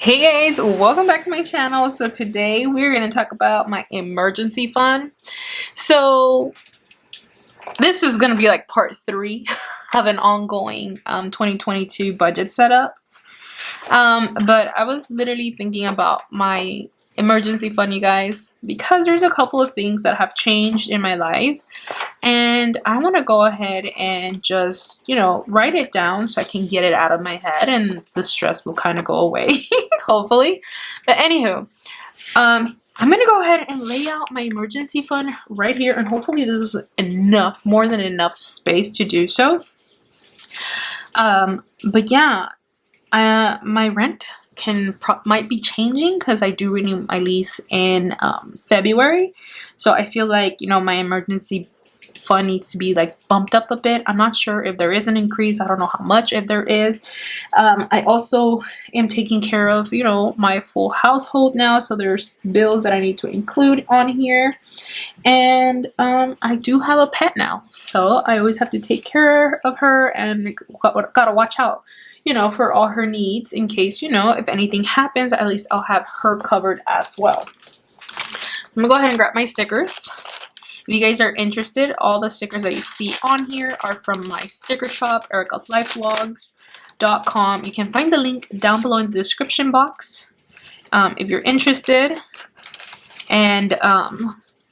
Hey guys, welcome back to my channel. So today we're going to talk about my emergency fund. So this is going to be like part 3 of an ongoing 2022 budget setup. But I was literally thinking about my emergency fund, you guys, because there's a couple of things that have changed in my life. And I want to go ahead and just, write it down so I can get it out of my head and the stress will kind of go away, hopefully. But anywho, I'm going to go ahead and lay out my emergency fund right here. And hopefully this is enough, more than enough space to do so. But yeah, my rent might be changing because I do renew my lease in February. So I feel like, my emergency fund needs to be like bumped up a bit. I'm not sure if there is an increase. I don't know how much, if there is. I also am taking care of, my full household now. So there's bills that I need to include on here. And I do have a pet now. So I always have to take care of her and gotta watch out, for all her needs in case, if anything happens, at least I'll have her covered as well. I'm gonna go ahead and grab my stickers. If you guys are interested, all the stickers that you see on here are from my sticker shop, erikalifevlogs.com. You can find the link down below in the description box if you're interested. And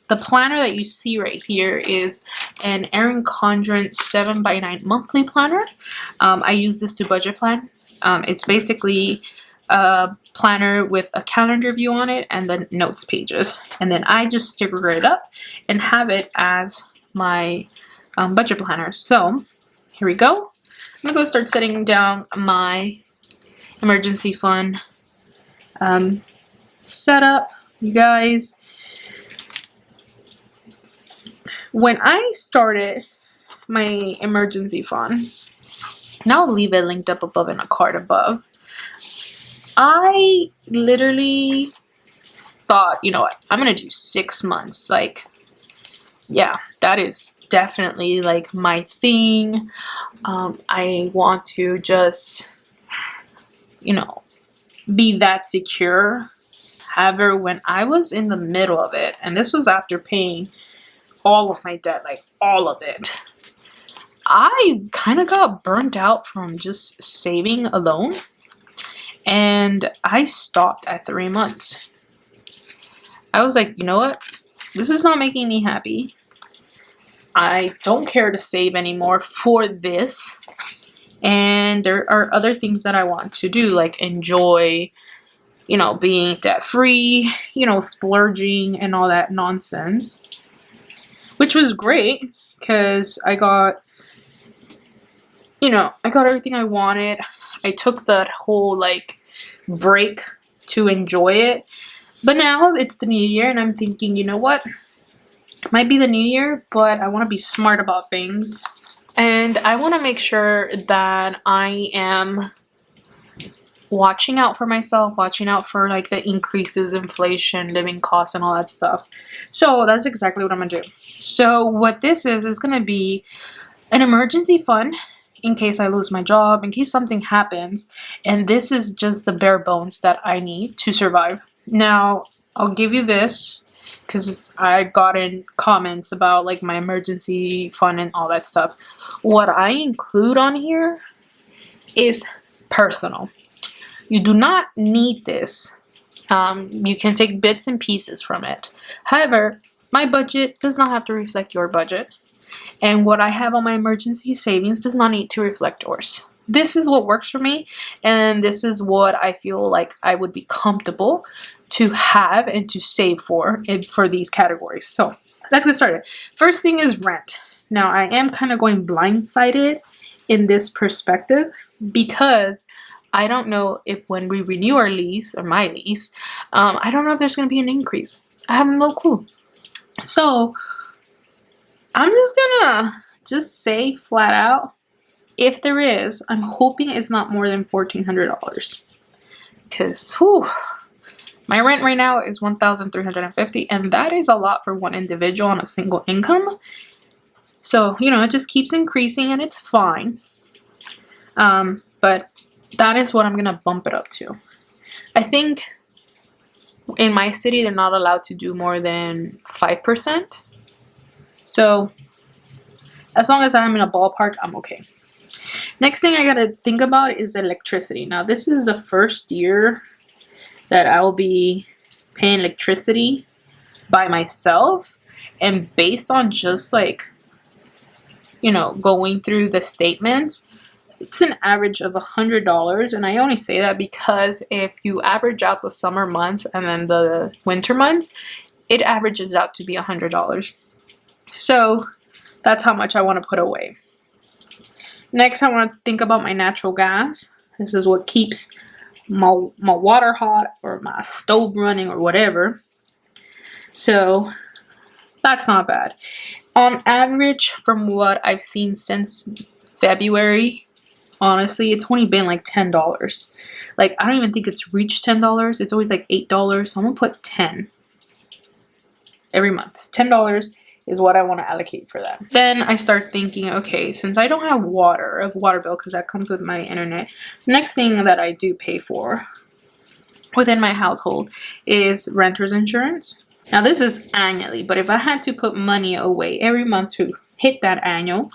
the planner that you see right here is an Erin Condren 7x9 monthly planner. I use this to budget plan. It's basically a planner with a calendar view on it and the notes pages, and then I just sticker it up and have it as my budget planner. So here we go. I'm gonna go start setting down my emergency fund setup, you guys. When I started my emergency fund, and I'll leave it linked up above in a card above, I literally thought, you know what, I'm gonna do 6 months. Like, yeah, that is definitely like my thing. I want to just, be that secure. However, when I was in the middle of it, and this was after paying all of my debt, like all of it, I kind of got burnt out from just saving alone. And I stopped at 3 months. I was like, you know what? This is not making me happy. I don't care to save anymore for this. And there are other things that I want to do, like enjoy, being debt-free, splurging and all that nonsense. Which was great because I got everything I wanted. I took that whole break to enjoy it. But now it's the new year and I'm thinking, you know what? It might be the new year, but I want to be smart about things. And I want to make sure that I am watching out for myself, watching out for the increases, inflation, living costs, and all that stuff. So that's exactly what I'm going to do. So what this is going to be an emergency fund in case I lose my job, in case something happens, and this is just the bare bones that I need to survive. Now, I'll give you this because I got in comments about my emergency fund and all that stuff. What I include on here is personal. You do not need this. You can take bits and pieces from it. However, my budget does not have to reflect your budget. And what I have on my emergency savings does not need to reflect yours. This is what works for me, and this is what I feel like I would be comfortable to have and to save for these categories. So let's get started. First thing is rent. Now I am kind of going blindsided in this perspective because I don't know if when we renew our lease, or my lease, I don't know if there's going to be an increase. I have no clue. So I'm just gonna say flat out, if there is, I'm hoping it's not more than $1,400. Because, my rent right now is $1,350, and that is a lot for one individual on a single income. So, it just keeps increasing, and it's fine. But that is what I'm gonna bump it up to. I think in my city, they're not allowed to do more than 5%. So as long as I'm in a ballpark, I'm okay. Next thing I gotta think about is electricity. Now, this is the first year that I'll be paying electricity by myself. And based on just like, you know, going through the statements, it's an average of $100. And I only say that because if you average out the summer months and then the winter months, it averages out to be $100. So that's how much I want to put away. Next, I want to think about my natural gas. This is what keeps my water hot or my stove running or whatever. So that's not bad. On average, from what I've seen since February, honestly, it's only been like $10. Like, I don't even think it's reached $10. It's always like $8. So I'm going to put 10 every month. $10 is what I want to allocate for that. Then I start thinking, okay, since I don't have a water bill because that comes with my internet, the next thing that I do pay for within my household is renter's insurance. Now, this is annually, but if I had to put money away every month to hit that annual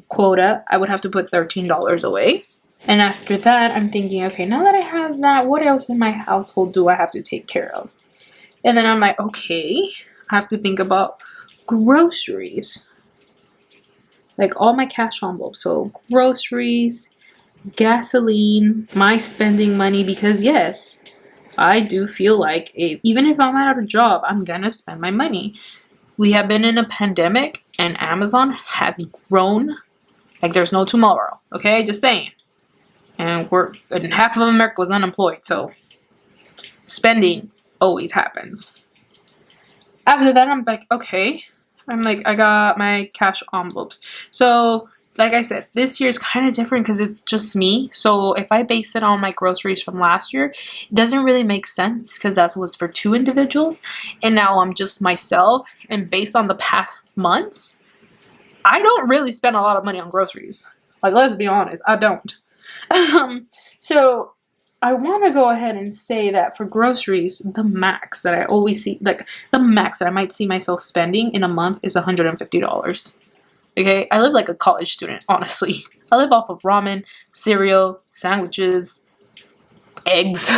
quota, I would have to put $13 away. And after that, I'm thinking, okay, now that I have that, what else in my household do I have to take care of? And then I'm like, okay, I have to think about groceries. Like all my cash envelopes. So groceries, gasoline, my spending money, because yes, I do feel like even if I'm out of a job, I'm gonna spend my money. We have been in a pandemic and Amazon has grown like there's no tomorrow. Okay, just saying. And half of America was unemployed, so spending always happens. After that, I'm like, okay. I got my cash envelopes. So, like I said, this year is kind of different because it's just me. So, if I base it on my groceries from last year, it doesn't really make sense because that was for 2 individuals. And now I'm just myself. And based on the past months, I don't really spend a lot of money on groceries. Like, let's be honest, I don't. So I want to go ahead and say that for groceries, the max that I always see, like the max that I might see myself spending in a month is $150. Okay, I live like a college student, honestly. I live off of ramen, cereal, sandwiches, eggs.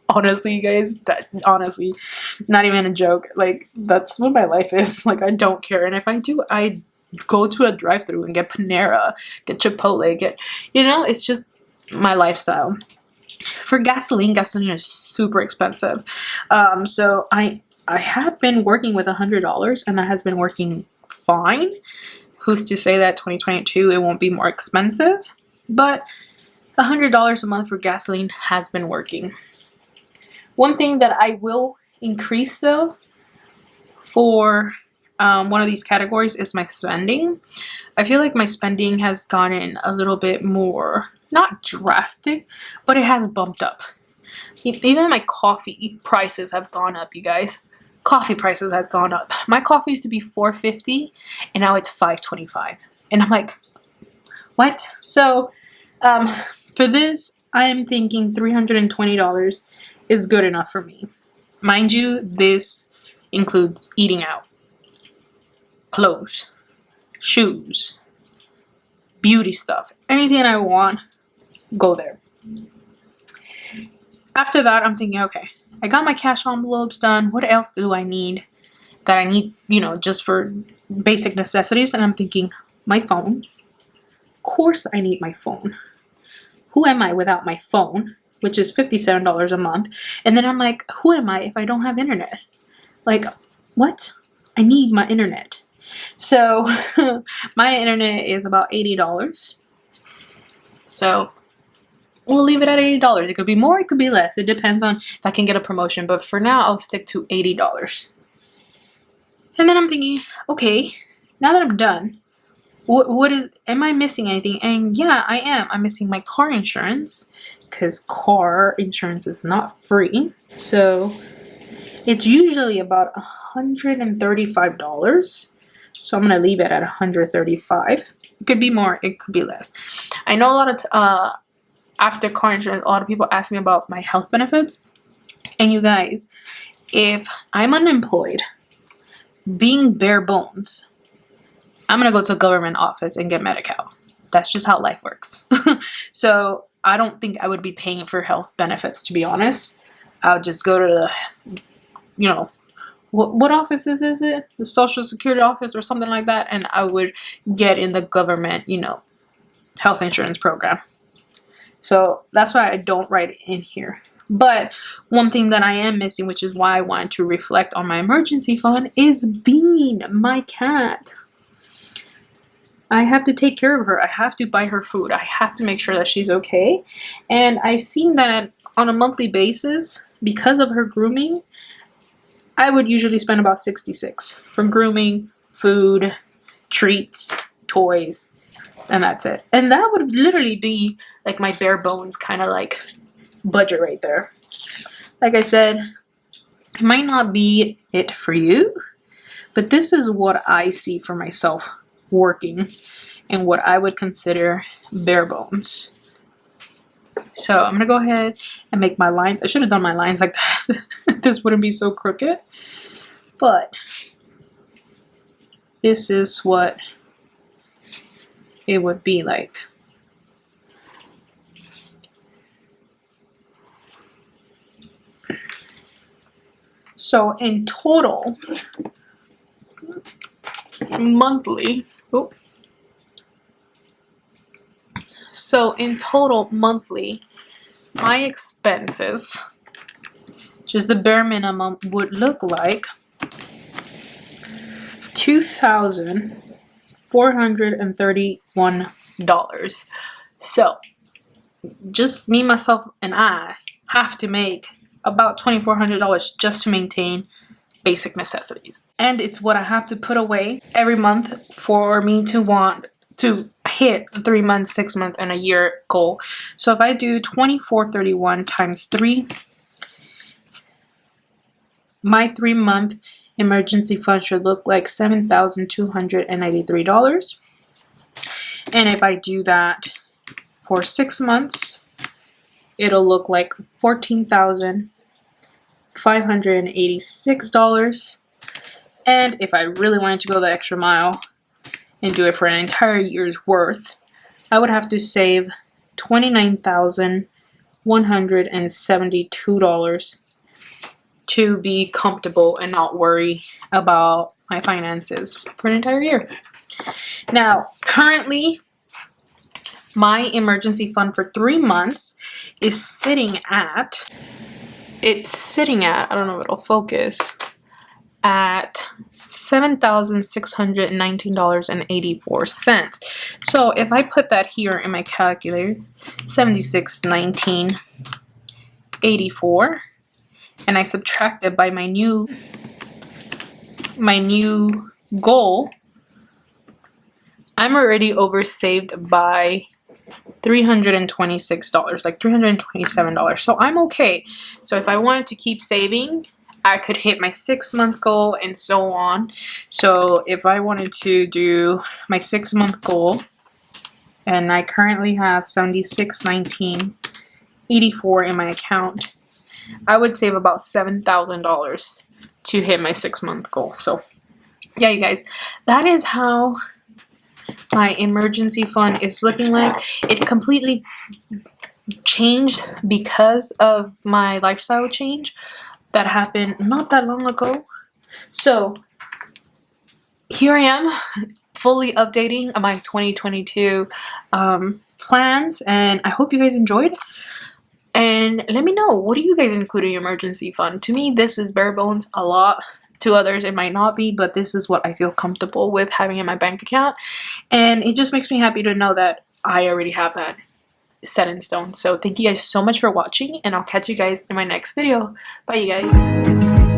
Honestly, guys, honestly, not even a joke. Like, that's what my life is. Like, I don't care. And if I do, I go to a drive-thru and get Panera, get Chipotle, it's just my lifestyle. For gasoline is super expensive. So I have been working with $100 and that has been working fine. Who's to say that 2022 it won't be more expensive? But $100 a month for gasoline has been working. One thing that I will increase though for one of these categories is my spending. I feel like my spending has gotten a little bit more, not drastic, but it has bumped up. Even my coffee prices have gone up, you guys. Coffee prices have gone up. My coffee used to be $4.50 and now it's $5.25. And I'm like, what? So for this, I am thinking $320 is good enough for me. Mind you, this includes eating out, clothes, shoes, beauty stuff, anything I want, go there. After that, I'm thinking, okay, I got my cash envelopes done. What else do I need that I need, just for basic necessities? And I'm thinking, my phone. Of course I need my phone. Who am I without my phone, which is $57 a month? And then I'm like, who am I if I don't have internet? Like, what? I need my internet. So my internet is about $80. So we'll leave it at $80. It could be more, it could be less. It depends on if I can get a promotion. But for now, I'll stick to $80. And then I'm thinking, okay, now that I'm done, am I missing anything? And yeah, I am. I'm missing my car insurance because car insurance is not free. So it's usually about $135. So I'm going to leave it at $135. It could be more, it could be less. I know a lot of after car insurance, a lot of people ask me about my health benefits. And you guys, if I'm unemployed, being bare bones, I'm gonna go to a government office and get Medi-Cal. That's just how life works. So I don't think I would be paying for health benefits, to be honest. I would just go to the, you know, what offices is it? The Social Security office or something like that. And I would get in the government, you know, health insurance program. So that's why I don't write it in here. But one thing that I am missing, which is why I wanted to reflect on my emergency fund, is Bean, my cat. I have to take care of her. I have to buy her food. I have to make sure that she's okay. And I've seen that on a monthly basis, because of her grooming, I would usually spend about $66 for grooming, food, treats, toys, and that's it. And that would literally be like my bare bones kind of like budget right there. Like I said, it might not be it for you, but this is what I see for myself working and what I would consider bare bones. So I'm gonna go ahead and make my lines. I should have done my lines like that. This wouldn't be so crooked, but this is what it would be like. So in total, monthly, my expenses, just the bare minimum, would look like $2,431. So just me, myself, and I have to make about $2,400 just to maintain basic necessities. And it's what I have to put away every month for me to want to hit the 3 month, 6 month, and a year goal. So if I do 2,431 times 3, my 3 month emergency fund should look like $7,293. And if I do that for 6 months, it'll look like $14,586. And if I really wanted to go the extra mile and do it for an entire year's worth, I would have to save $29,172 to be comfortable and not worry about my finances for an entire year. Now, currently, my emergency fund for 3 months is sitting at, I don't know if it'll focus, at $7,619.84. So if I put that here in my calculator, $76,19.84, and I subtract it by my new goal, I'm already oversaved by $326, like $327. So I'm okay. So if I wanted to keep saving, I could hit my 6 month goal and so on. So if I wanted to do my 6 month goal, and I currently have $76,19.84 in my account, I would save about $7,000 to hit my 6 month goal. So yeah, you guys, that is how my emergency fund is looking like. It's completely changed because of my lifestyle change that happened not that long ago. So here I am, fully updating my 2022 plans, and I hope you guys enjoyed. And let me know, what do you guys include in your emergency fund? To me, this is bare bones. A lot to others it might not be, but this is what I feel comfortable with having in my bank account, and it just makes me happy to know that I already have that set in stone. So thank you guys so much for watching, and I'll catch you guys in my next video. Bye, you guys.